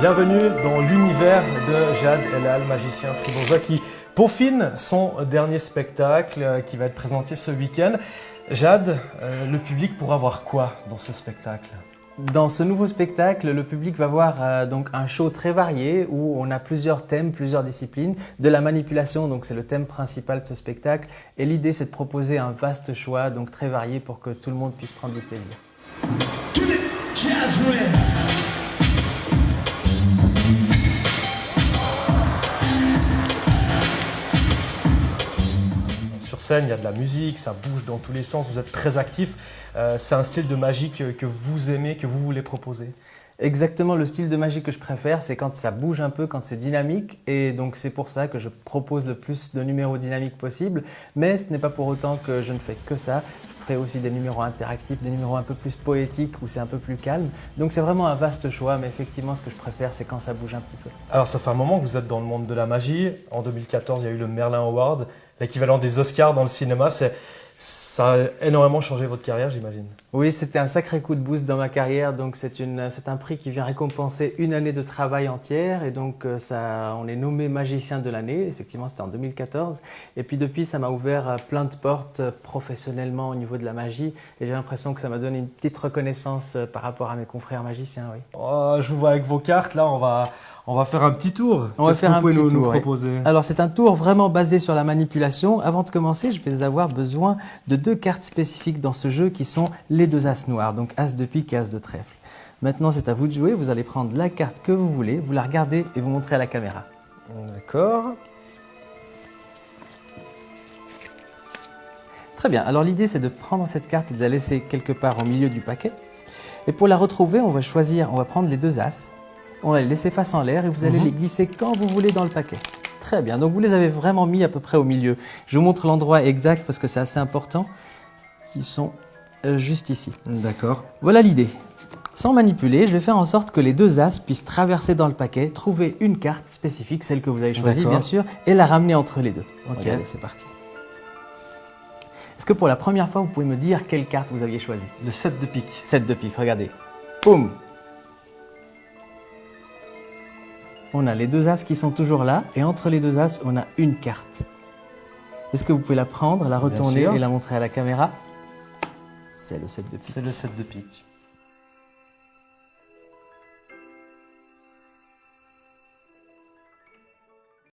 Bienvenue dans l'univers de Jad Elal, magicien fribourgeois qui peaufine son dernier spectacle qui va être présenté ce week-end. Jad, le public pourra voir quoi dans ce spectacle ? Dans ce nouveau spectacle, le public va voir donc un show très varié où on a plusieurs thèmes, plusieurs disciplines. De la manipulation, donc c'est le thème principal de ce spectacle. Et l'idée, c'est de proposer un vaste choix, donc très varié pour que tout le monde puisse prendre du plaisir. Sur scène, il y a de la musique, ça bouge dans tous les sens, vous êtes très actif. C'est un style de magie que vous aimez, que vous voulez proposer? Exactement, le style de magie que je préfère, c'est quand ça bouge un peu, quand c'est dynamique. Et donc c'est pour ça que je propose le plus de numéros dynamiques possible. Mais ce n'est pas pour autant que je ne fais que ça. Je ferai aussi des numéros interactifs, des numéros un peu plus poétiques où c'est un peu plus calme. Donc c'est vraiment un vaste choix, mais effectivement ce que je préfère, c'est quand ça bouge un petit peu. Alors ça fait un moment que vous êtes dans le monde de la magie. En 2014, il y a eu le Merlin Award, l'équivalent des Oscars dans le cinéma. Ça a énormément changé votre carrière, j'imagine. Oui, c'était un sacré coup de boost dans ma carrière. Donc c'est un prix qui vient récompenser une année de travail entière. Et donc on est nommé magicien de l'année. Effectivement, c'était en 2014. Et puis depuis, ça m'a ouvert plein de portes professionnellement au niveau de la magie. Et j'ai l'impression que ça m'a donné une petite reconnaissance par rapport à mes confrères magiciens. Oui. Oh, je vous vois avec vos cartes, là, on va faire un petit tour. On va faire un petit tour, nous oui. proposer? Alors c'est un tour vraiment basé sur la manipulation. Avant de commencer, je vais avoir besoin de deux cartes spécifiques dans ce jeu qui sont les deux as noirs, donc as de pique et as de trèfle. Maintenant c'est à vous de jouer, vous allez prendre la carte que vous voulez, vous la regardez et vous montrez à la caméra. D'accord. Très bien, alors l'idée c'est de prendre cette carte et de la laisser quelque part au milieu du paquet. Et pour la retrouver, on va prendre les deux as. On va les laisser face en l'air et vous allez les glisser quand vous voulez dans le paquet. Très bien, donc vous les avez vraiment mis à peu près au milieu. Je vous montre l'endroit exact parce que c'est assez important. Ils sont juste ici. D'accord. Voilà l'idée. Sans manipuler, je vais faire en sorte que les deux as puissent traverser dans le paquet, trouver une carte spécifique, celle que vous avez choisie bien sûr, et la ramener entre les deux. Ok. Regardez, c'est parti. Est-ce que pour la première fois, vous pouvez me dire quelle carte vous aviez choisie? Le 7 de pique. 7 de pique, regardez. Boum! On a les deux as qui sont toujours là et entre les deux as, on a une carte. Est-ce que vous pouvez la prendre, la retourner et la montrer à la caméra? C'est le 7 de pique. C'est le 7 de pique.